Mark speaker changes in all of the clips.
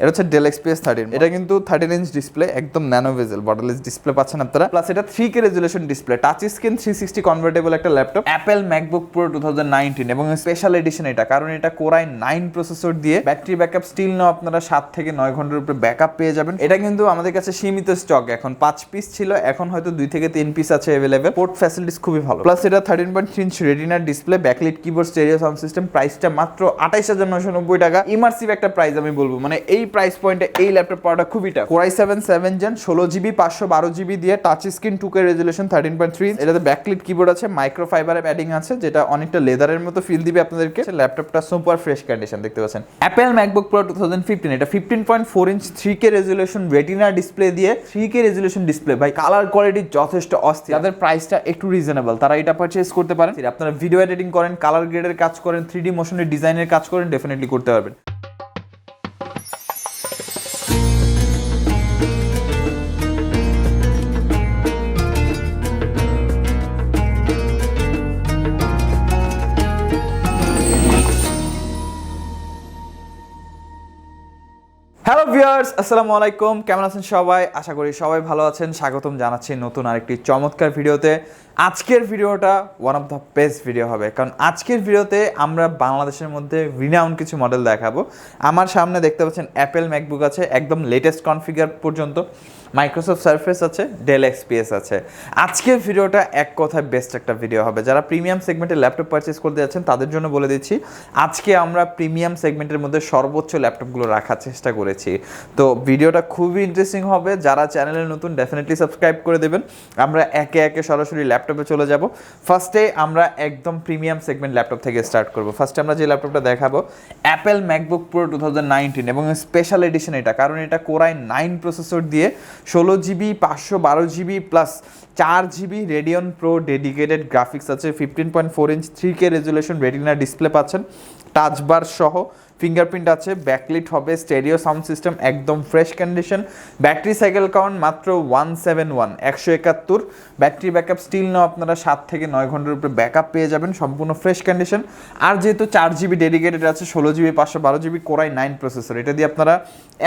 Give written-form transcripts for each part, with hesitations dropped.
Speaker 1: এটা হচ্ছে del XPS 13। এটা কিন্তু 13 ইঞ্চ ডিসপ্লে, একদম ন্যানো বেজেল বর্ডারলেস ডিসপ্লে পাচ্ছেন আপনারা। প্লাস এটা 3K resolution display, touch screen, 360 convertible একটা ল্যাপটপ, অ্যাপেল ম্যাকবুক প্রো 2019 এবং স্পেশাল এডিশন এটা, কারণ এটা কোরাই 9 প্রসেসর দিয়ে ব্যাটারি ব্যাকআপ স্টিল নাও আপনারা 7 থেকে 9 ঘন্টার উপরে ব্যাকআপ পেয়ে যাবেন। এটা কিন্তু আমাদের কাছে সীমিত স্টক, এখন 5 পিস ছিল, এখন হয়তো 2 থেকে 3 পিস আছে अवेलेबल। পোর্ট ফ্যাসিলিটিস খুবই ভালো। প্লাস এটা 13.3 inch retina display, backlit keyboard, stereo sound system, প্রাইসটা মাত্র 28990 টাকা। ইমার্সিভ একটা প্রাইস আমি বলবো, মানে এই প্রাইস পয়েন্টে এই ল্যাপটপ পাওয়াটা খুবই tough. Core i 7 gen 16GB 512GB দিয়ে টাচ স্ক্রিন 2K রেজুলেশন 13.3। এটাতে ব্যাকলিট কিবোর্ড আছে, মাইক্রো ফাইবারের প্যাডিং আছে, যেটা অনেকটা লেদারের মতো ফিল দিবে আপনাদেরকে। ল্যাপটপটা সুপার ফ্রেশ কন্ডিশন দেখতে পাচ্ছেন। অ্যাপেল ম্যাকবুক প্রো 2015, এটা 15.4 inch 3K resolution retina display দিয়ে 3K রেজুলেশন ডিসপ্লে, ভাই কালার কোয়ালিটি যথেষ্ট অস্থির। তাদের প্রাইসটা একটু রিজনেবল, তারা এটা পারচেজ করতে পারেন। আপনারা ভিডিও এডিটিং করেন, কালার গ্রেডের কাজ করেন, 3D মোশনের ডিজাইনের কাজ করেন, ডেফিনেটলি করতে পারবেন। হ্যালো ভিউয়ার্স, আসসালামু আলাইকুম। কেমন আছেন সবাই? আশা করি সবাই ভালো আছেন। স্বাগতম জানাচ্ছি নতুন আরেকটি চমৎকার ভিডিওতে। আজকের ভিডিওটা one of the best video হবে, কারণ আজকের ভিডিওতে আমরা বাংলাদেশের মধ্যে রিনাউন্ড কিছু মডেল দেখাবো। আমার সামনে দেখতে পাচ্ছেন অ্যাপেল ম্যাকবুক আছে, একদম লেটেস্ট কনফিগার পর্যন্ত, মাইক্রোসফট সারফেস আছে, ডেল এক্সপিএস আছে। আজকের ভিডিওটা এক কথায় বেস্ট একটা ভিডিও হবে। যারা প্রিমিয়াম সেগমেন্টের ল্যাপটপ পারচেস করতে যাচ্ছেন তাদের জন্য বলে দিচ্ছি, আজকে আমরা প্রিমিয়াম সেগমেন্টের মধ্যে সর্বোচ্চ ল্যাপটপগুলো রাখার চেষ্টা করেছি। তো ভিডিওটা খুবই ইন্টারেস্টিং হবে। যারা চ্যানেলে নতুন ডেফিনেটলি সাবস্ক্রাইব করে দেবেন। আমরা একে একে সরাসরি ল্যাপটপে চলে যাব। ফার্স্টে আমরা একদম প্রিমিয়াম সেগমেন্ট ল্যাপটপ থেকে স্টার্ট করব। ফার্স্টে আমরা যে ল্যাপটপটা দেখাবো অ্যাপেল ম্যাকবুক প্রো 2019 এবং স্পেশাল এডিশন এটা, কারণ এটা কোরাই 9 প্রসেসর দিয়ে 16GB 512GB plus 4GB Radeon pro dedicated graphics আছে, 15.4 inch 3K resolution retina display পাচ্ছেন, টাচ বার সহ, ফিঙ্গারপ্রিন্ট আছে, ব্যাকলিট হবে, স্টেরিও সাউন্ড সিস্টেম একদম fresh condition, battery cycle count মাত্র 171, ব্যাটারি ব্যাকআপ স্টিল নাও আপনারা 7 থেকে 9 ঘন্টার উপরে ব্যাকআপ পেয়ে যাবেন, সম্পূর্ণ ফ্রেশ কন্ডিশন। আর যেহেতু 4GB ডেডিকেটেড আছে, 16GB 512GB কোরাই 9 প্রসেসর, এটা দিয়ে আপনারা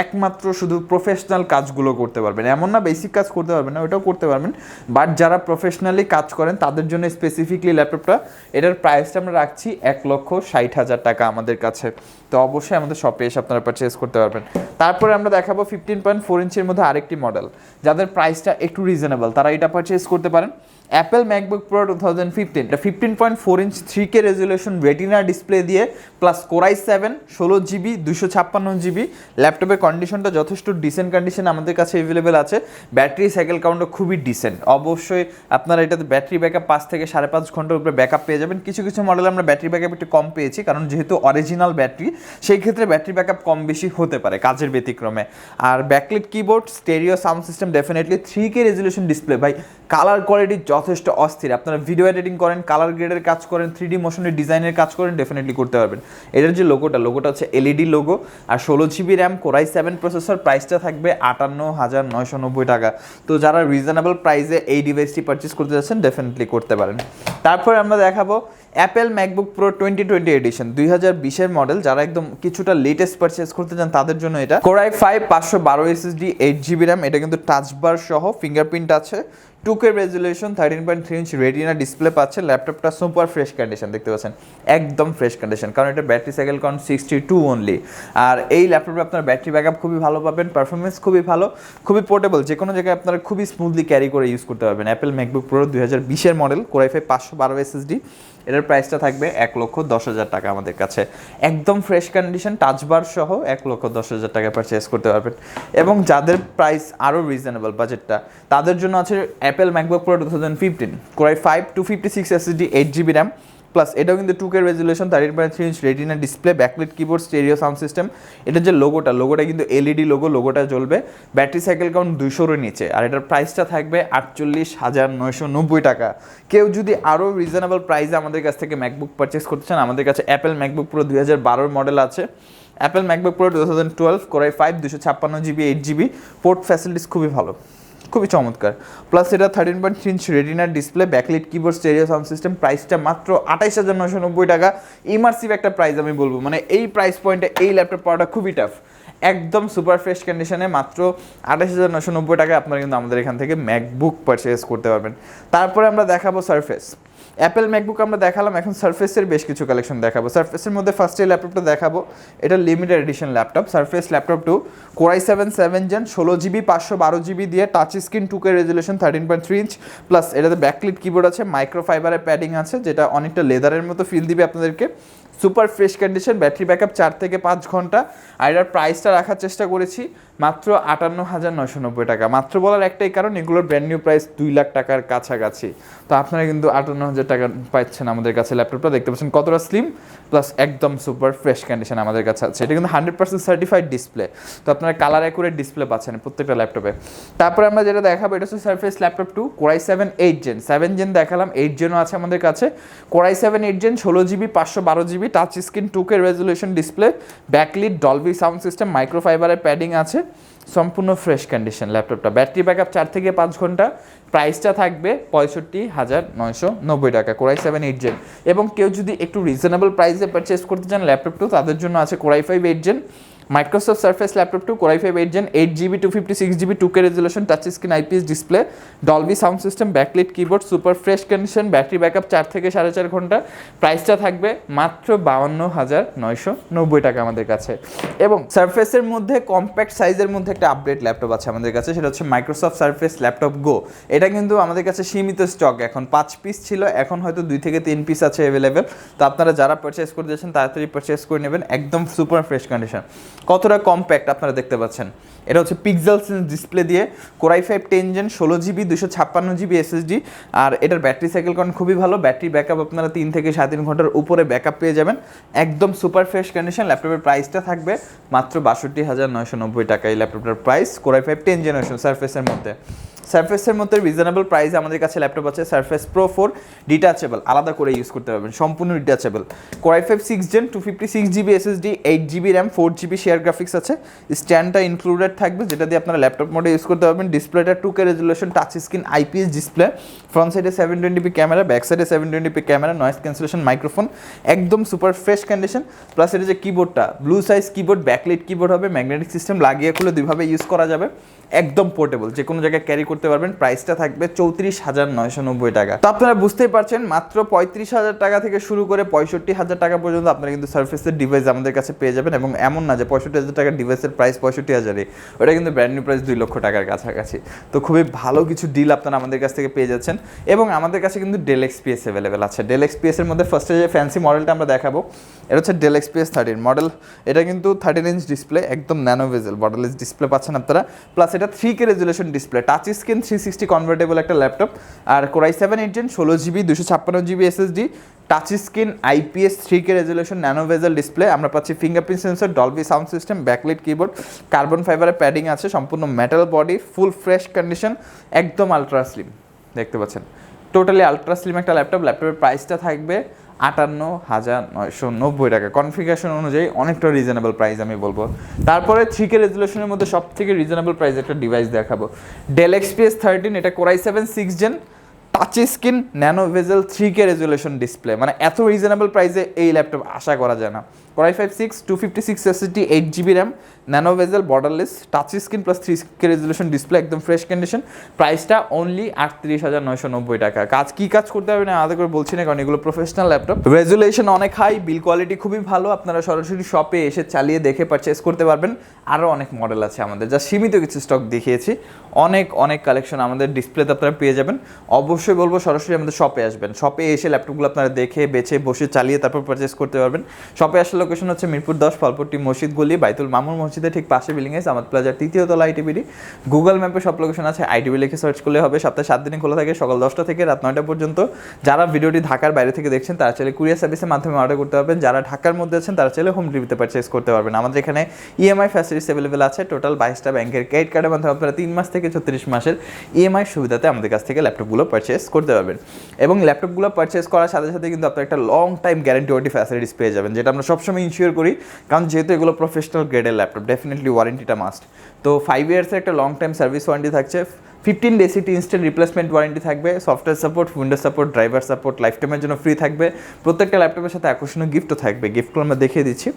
Speaker 1: একমাত্র শুধু প্রফেশনাল কাজগুলো করতে পারবেন। এমন না বেসিক কাজ করতে পারবেন না, ওটাও করতে পারবেন, বাট যারা প্রফেশনালি কাজ করেন তাদের জন্য স্পেসিফিকলি ল্যাপটপটা। এটার প্রাইসটা আমরা রাখছি 1,60,000 টাকা আমাদের কাছে। তো অবশ্যই আমাদের শপে এসে আপনারা পারচেজ করতে পারবেন। তারপরে আমরা দেখাবো 15.4 ইঞ্চের মধ্যে আরেকটি মডেল, যাদের প্রাইসটা একটু রিজনেবল, তারা এটা পারচেজ করতে পারেন। অ্যাপেল ম্যাকবুক প্রো 2015, এটা 15.4 inch 3K resolution retina display দিয়ে প্লাস কোরাই 7 16GB 256GB। ল্যাপটপের কন্ডিশনটা যথেষ্ট ডিসেন্ট কন্ডিশন আমাদের কাছে অ্যাভেলেবেল আছে। ব্যাটারি সাইকেল কাউন্টও খুবই ডিসেন্ট। অবশ্যই আপনারা এটাতে ব্যাটারি ব্যাকআপ 5 থেকে 5.5 ঘন্টার উপরে ব্যাকআপ পেয়ে যাবেন। কিছু কিছু মডেলে আমরা ব্যাটারি ব্যাকআপ একটু কম পেয়েছি, কারণ যেহেতু অরিজিনাল ব্যাটারি, সেই ক্ষেত্রে ব্যাটারি ব্যাকআপ কম বেশি হতে পারে কাজের ব্যতিক্রমে। আর backlit keyboard, stereo sound system, definitely 3K resolution display, ভাই কালার কোয়ালিটি যথেষ্ট অস্থির। আপনারা ভিডিও এডিটিং করেন, কালার গ্রেডের কাজ করেন, 3D মোশনের ডিজাইনের কাজ করেন, ডেফিনেটলি করতে পারবেন। এটার যে লোগোটা হচ্ছে এলইডি লোগো, আর 16GB র্যাম, কোরাই 7 প্রসেসর, প্রাইসটা থাকবে 58,990 টাকা। তো যারা রিজনেবল প্রাইসে এই ডিভাইসটি পারচেস করতে যাচ্ছেন ডেফিনেটলি করতে পারেন। তারপরে আমরা দেখাবো অ্যাপেল ম্যাকবুক প্রো 2020 এডিশন, 2020-এর মডেল। যারা একদম কিছুটা লেটেস্ট পারচেস করতে চান তাদের জন্য এটা কোরাই 5 512 SSD 8GB র্যাম, এটা কিন্তু টাচ বার সহ, ফিঙ্গারপ্রিন্ট আছে, 2K resolution 13.3 inch retina display পাচ্ছে। ল্যাপটপটা সুপার ফ্রেশ কন্ডিশন দেখতে পাচ্ছেন, একদম ফ্রেশ কন্ডিশন, কারণ এটা ব্যাটারি সাইকেল কাউন্ট 62 অনলি। আর এই ল্যাপটপে আপনার ব্যাটারি ব্যাকআপ খুবই ভালো পাবেন, পারফরমেন্স খুবই ভালো, খুবই পোর্টেবল, যে কোনো জায়গায় আপনারা খুবই স্মুথলি ক্যারি করে ইউজ করতে পারবেন। অ্যাপেল ম্যাকবুক প্রো 2020-এর মডেল, কোরাই 5 512 SSD, এটার প্রাইসটা থাকবে 1,10,000 টাকা আমাদের কাছে। একদম ফ্রেশ কন্ডিশন, টাচ বার সহ 1,10,000 টাকা পারচেস করতে পারবেন। এবং যাদের প্রাইস আরও রিজনেবল বাজেটটা, তাদের জন্য আছে Apple MacBook pro 2015, core i 5 256 SSD 8GB RAM, plus এটাও কিন্তু 2K resolution 13.3 inch retina display, backlit keyboard, stereo sound system. এটার যে লোগোটা কিন্তু এলইডি লোগোটা জ্বলবে, ব্যাটারি সাইকেল কাউন্ট 200-এর নিচে, আর এটার প্রাইসটা থাকবে 48,990 টাকা। কেউ যদি আরও রিজনেবল প্রাইসে আমাদের কাছ থেকে ম্যাকবুক পারচেস করতে চান, আমাদের কাছে অ্যাপেল ম্যাকবুক প্রো 2012-এর মডেল আছে, Apple MacBook Pro 2012 core i 5 256GB 8GB, port facilities খুবই ভালো, খুবই চমৎকার। প্লাস এটা 13.3 ইঞ্চ রেটিনার display, backlit keyboard, stereo sound system, প্রাইসটা মাত্র 28,990 টাকা। ইমার্সিভ একটা প্রাইস আমি বলবো, মানে এই প্রাইস পয়েন্টে এই ল্যাপটপ পাওয়াটা খুবই টাফ। একদম সুপার ফ্রেশ কন্ডিশনে মাত্র 28,990 টাকায় আপনারা কিন্তু আমাদের এখান থেকে ম্যাকবুক পারচেস করতে পারবেন। তারপরে আমরা দেখাবো সারফেস। অ্যাপেল ম্যাকবুক আমরা দেখালাম, এখন সারফেসের বেশ কিছু কালেকশন দেখাবো। সারফেসের মধ্যে ফার্স্টে ল্যাপটপটা দেখাবো, এটা limited edition laptop surface laptop 2 Core i7 7 Gen 16GB 512GB দিয়ে touch screen 2K resolution 13.3 inch plus এটাতে ব্যাকলিট কিবোর্ড আছে, মাইক্রোফাইবারের প্যাডিং আছে যেটা অনেকটা লেদারের মতো ফিল দিবে আপনাদেরকে। Super fresh condition, battery backup 4 থেকে 5 ঘন্টা। আর এটার প্রাইসটা রাখার চেষ্টা করেছি মাত্র 58,990 টাকা। মাত্র বলার একটাই কারণ এগুলোর ব্র্যান্ড নিউ প্রাইস 2 লাখ টাকার কাছাকাছি, তো আপনারা কিন্তু 58,000 টাকা পাচ্ছেন আমাদের কাছে। ল্যাপটপটা দেখতে পাচ্ছেন কতটা স্লিম প্লাস একদম সুপার ফ্রেশ কন্ডিশন আমাদের কাছে আছে। এটা কিন্তু 100% সার্টিফাইড ডিসপ্লে, তো আপনারা কালার অ্যাকুরেট ডিসপ্লে পাচ্ছেন প্রত্যেকটা ল্যাপটপে। তারপরে আমরা যেটা দেখাবো এটা হচ্ছে surface laptop 2 Core i7 8 Gen 7 Gen দেখালাম, 8 Genও আছে আমাদের কাছে। Core i7 8 Gen 16GB 512GB touch screen 2K resolution display, backlit Dolby sound system, মাইক্রোফাইবারের প্যাডিং আছে, সম্পূর্ণ ফ্রেশ কন্ডিশন ল্যাপটপটা। ব্যাটারি ব্যাকআপ 4 থেকে 5 ঘন্টা। প্রাইসটা থাকবে 65,990 টাকা Core i7 8 Gen। এবং কেউ যদি একটু রিজনেবল প্রাইসে পারচেস করতে চান ল্যাপটপ 2, তাদের জন্য আছে Core i5 8 Gen Microsoft surface laptop 2 Core i5 8 Gen 8GB 256GB 2K resolution touch screen IPS display, Dolby sound system, backlit keyboard, super fresh condition, battery backup 4 থেকে 4.5 ঘন্টা। প্রাইসটা থাকবে মাত্র 52,990 টাকা আমাদের কাছে। এবং সারফেসের মধ্যে কম্প্যাক্ট সাইজের মধ্যে একটা আপডেট ল্যাপটপ আছে আমাদের কাছে, সেটা হচ্ছে মাইক্রোসফট সারফেস ল্যাপটপ গো। এটা কিন্তু আমাদের কাছে সীমিত স্টক, এখন 5 পিস ছিল, এখন হয়তো 2 থেকে 3 পিস আছে অ্যাভেলেবেল। তো আপনারা যারা পারচেস করতে যাচ্ছেন তাড়াতাড়ি পারচেস করে নেবেন, একদম সুপার ফ্রেশ কন্ডিশন। কতটা কম্প্যাক্ট আপনারা দেখতে পাচ্ছেন। এটা হচ্ছে পিক্সেল ডিসপ্লে দিয়ে Core i5 10 Gen 16GB 256GB SSD। আর এটার ব্যাটারি সাইকেল কারণ খুবই ভালো, ব্যাটারি ব্যাকআপ আপনারা 3 থেকে 3.5 ঘন্টার উপরে ব্যাকআপ পেয়ে যাবেন, একদম সুপার ফ্রেশ কন্ডিশন। ল্যাপটপের প্রাইসটা থাকবে মাত্র 62,990 টাকা। এই ল্যাপটপটার প্রাইস Core i5 10 জেনারেশন সারফেসের মধ্যে। সারফেসের মধ্যে রিজনেবল প্রাইসে আমাদের কাছে ল্যাপটপ আছে সারফেস প্রো 4 ডিটাচেবল, আলাদা করে ইউজ করতে পারবেন, সম্পূর্ণ detachable. Core i5 6 Gen 256GB SSD 8GB RAM 4GB share graphics আছে, স্ট্যান্ডটা ইনক্লুডেড থাকবে যেটা দিয়ে আপনারা ল্যাপটপ মোডে ইউজ করতে পারবেন। ডিসপ্লেটা 2K resolution touch screen IPS display, front সাইডে 720p ক্যামেরা, ব্যাক সাইডে 720p camera, noise cancellation microphone, একদম সুপার ফ্রেশ কন্ডিশন। প্লাস এটা যে কিবোর্ডটা ব্লু সাইজ কিবোর্ড, ব্যাকলাইট কিবোর্ড হবে, ম্যাগনেটিক সিস্টেম, লাগিয়ে খুলে দুইভাবে ইউজ করা যাবে, একদম পোর্টেবল, যে কোনো জায়গায় ক্যারি করতে পারবেন। প্রাইসটা থাকবে 34,990 টাকা। তো আপনারা বুঝতেই পারছেন মাত্র 35,000 টাকা থেকে শুরু করে 65,000 টাকা পর্যন্ত আপনারা কিন্তু সারফেসের ডিভাইস আমাদের কাছে পেয়ে যাবেন। এবং এমন না যে 65,000 টাকার ডিভাইসের প্রাইস 65,000-ই, ওটা কিন্তু ব্র্যান্ড নিউ প্রাইস 2 লক্ষ টাকার কাছাকাছি। তো খুবই ভালো কিছু ডিল আপনারা আমাদের কাছ থেকে পেয়ে যাচ্ছেন। এবং আমাদের কাছে কিন্তু ডেল এক্সপিএস অ্যাভেলেবেল আছে। ডেল এক্সপিএসের মধ্যে ফার্স্টে যে ফ্যান্সি মডেলটা আমরা দেখাবো এটা হচ্ছে ডেল এক্সপিএস 13 মডেল। এটা কিন্তু 13 ইঞ্চ ডিসপ্লে, একদম ন্যানো ভেজেল বর্ডারলেস ডিসপ্লে পাচ্ছেন আপনারা। প্লাস এটা 3K resolution display, touch screen 360 convertible একটা ল্যাপটপ। আর Core i7 8 Gen 16GB 256GB SSD, touch screen IPS 3K resolution nano bezel display. আমরা পাচ্ছি fingerprint sensor, Dolby sound system, backlight keyboard, carbon ফাইবারের padding আছে, সম্পূর্ণ metal body, full fresh condition, একদম ultra slim দেখতে পাচ্ছেন, totally ultra slim একটা laptop. ল্যাপটপের প্রাইসটা থাকবে 58,990 টাকা। কনফিগারেশন অনুযায়ী অনেকটা রিজনেবল প্রাইস আমি বলবো। তারপরে 3K রেজুলেশনের মধ্যে সব থেকে রিজনেবল প্রাইস একটা ডিভাইস দেখাবো, ডেল এক্সপিএস 13। এটা Core i7 6 Gen touch screen nano bezel 3K resolution display, মানে এত রিজনেবল প্রাইসে এই ল্যাপটপ আশা করা যায় না। Core i5 6 256 SSD 8GB RAM nano bezel borderless touch screen plus 3K resolution display, একদম ফ্রেশ কন্ডিশন। প্রাইসটা অনলি 38,990 টাকা। কাজ করতে হবে না আলাদা করে বলছি না, কারণ এগুলো প্রফেশনাল ল্যাপটপ, রেজুলেশন অনেক হাই, বিল কোয়ালিটি খুবই ভালো। আপনারা সরাসরি শপে এসে চালিয়ে দেখে পারচেস করতে পারবেন। আরও অনেক মডেল আছে আমাদের, যা সীমিত কিছু স্টক দেখিয়েছি, অনেক কালেকশন আমাদের ডিসপ্লেতে আপনারা পেয়ে যাবেন। অবশ্যই বলবো সরাসরি আমাদের শপে আসবেন, শপে এসে ল্যাপটপগুলো আপনারা দেখে বেছে বসে চালিয়ে তারপর পারচেস করতে পারবেন। শপে আসলে লোকেশন হচ্ছে মিরপুর 10 ফলপট্টি মসজিদ গলি, বাইতুল মামুন মসজিদের ঠিক পাশে বিল্ডিং এস আমাদের প্লাজার 3য় তলা আইটিবিডি। গুগল ম্যাপে সব লোকেশন আছে, আইটিবি লিখে সার্চ করলে হবে। সপ্তাহে 7 দিন খোলা থাকে, সকাল 10টা থেকে রাত 9টা পর্যন্ত। যারা ভিডিওটি ঢাকার বাইরে থেকে দেখছেন তারা চাইলে কুরিয়ার সার্ভিসের মাধ্যমে অর্ডার করতে পারবেন। যারা ঢাকার মধ্যে আছেন তারা চাইলে হোম ডেলিভারিতে পারচেস করতে পারবেন। আমাদের এখানে ইএমআই ফ্যাসিলিটিস অ্যাভেলেবেল আছে, টোটাল 22টা ব্যাংকের ক্রেডিট কার্ডের মাধ্যমে আপনারা 3 মাস থেকে 36 মাসের ইএমআই সুবিধাতে আমাদের কাছ থেকে ল্যাপটপগুলো পারচেস করতে পারবেন। এবং ল্যাপটপগুলো পারচেস করার সাথে সাথে কিন্তু আপনারা একটা long time guarantee warranty facilities পেয়ে যাবেন, যেটা আমরা সবসময় সবসময় ইনশিওর করি, কারণ যেহেতু এগুলো প্রফেশনাল গ্রেডের ল্যাপটপ, ডেফিনেটলি ওয়ারেন্টিটা মাস্ট। তো 5 ইয়ার্সের একটা লং টাইম সার্ভিস ওয়ারেন্টি থাকছে, 15 ডেজ ইনস্ট্যান্ট রিপ্লেসমেন্ট ওয়ারেন্টি থাকবে, software support, Windows support, driver support life টাইমের জন্য ফ্রি থাকবে। প্রত্যেকটা ল্যাপটপের সাথে আকর্ষণীয় গিফটও থাকবে, গিফটগুলো আমরা দেখিয়ে দিচ্ছি।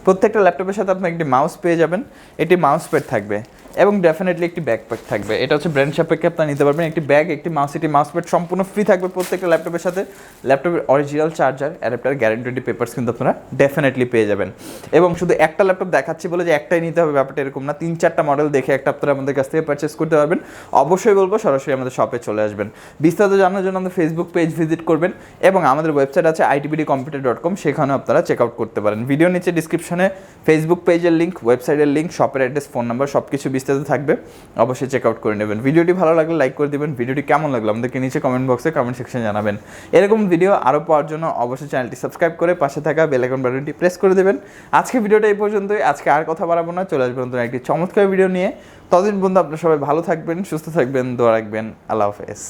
Speaker 1: প্রত্যেকটা ল্যাপটপের সাথে আপনি একটি মাউস পেয়ে যাবেন, একটি মাউস প্যাড থাকবে এবং ডেফিনেটলি একটি ব্যাকপ্যাক থাকবে। এটা হচ্ছে ব্র্যান্ড সাপেক্ষে আপনারা নিতে পারবেন। একটি ব্যাগ, একটি মাউস প্যাড সম্পূর্ণ ফ্রি থাকবে প্রত্যেকটা ল্যাপটপের সাথে। ল্যাপটপের original charger, adapter, guarantee papers কিন্তু আপনারা ডেফিনেটলি পেয়ে যাবেন। এবং শুধু একটা ল্যাপটপ দেখাচ্ছি বলে যে একটাই নিতে হবে ব্যাপারটা এরকম না, 3-4টা মডেল দেখে একটা আপনারা আমাদের কাছ থেকে পারচেস করতে পারবেন। অবশ্যই বলবো সরাসরি আমাদের শপে চলে আসবেন। বিস্তারিত জানার জন্য আমাদের ফেসবুক পেজ ভিজিট করবেন এবং আমাদের ওয়েবসাইট আছে itbdcomputer.com, সেখানে আপনারা চেক আউট করতে পারেন। ভিডিও নিচে ডিসক্রিপশনে ফেসবুক পেজের লিঙ্ক, ওয়েবসাইটের লিঙ্ক, শপের অ্যাড্রেস, ফোন নাম্বার সব কিছু বিস্তারিত থাকবে, অবশ্যই চেক আউট করে নেবেন। ভিডিওটি ভালো লাগলে লাইক করে দেবেন। ভিডিওটি কেমন লাগলো আমাদেরকে নিচে কমেন্ট বক্সে কমেন্ট সেকশনে জানাবেন। এরকম ভিডিও আরও পাওয়ার জন্য অবশ্যই চ্যানেলটি সাবস্ক্রাইব করে পাশে থাকা বেল আইকন বাটনটি প্রেস করে দেবেন। আজকে ভিডিওটা এই পর্যন্তই, আজকে আর কথা বাড়াবো না, চলে আসবেন নতুন একটি চমৎকার ভিডিও নিয়ে। ততদিন পর্যন্ত আপনারা সবাই ভালো থাকবেন, সুস্থ থাকবেন, দোয়া রাখবেন। আল্লাহ হাফেজ।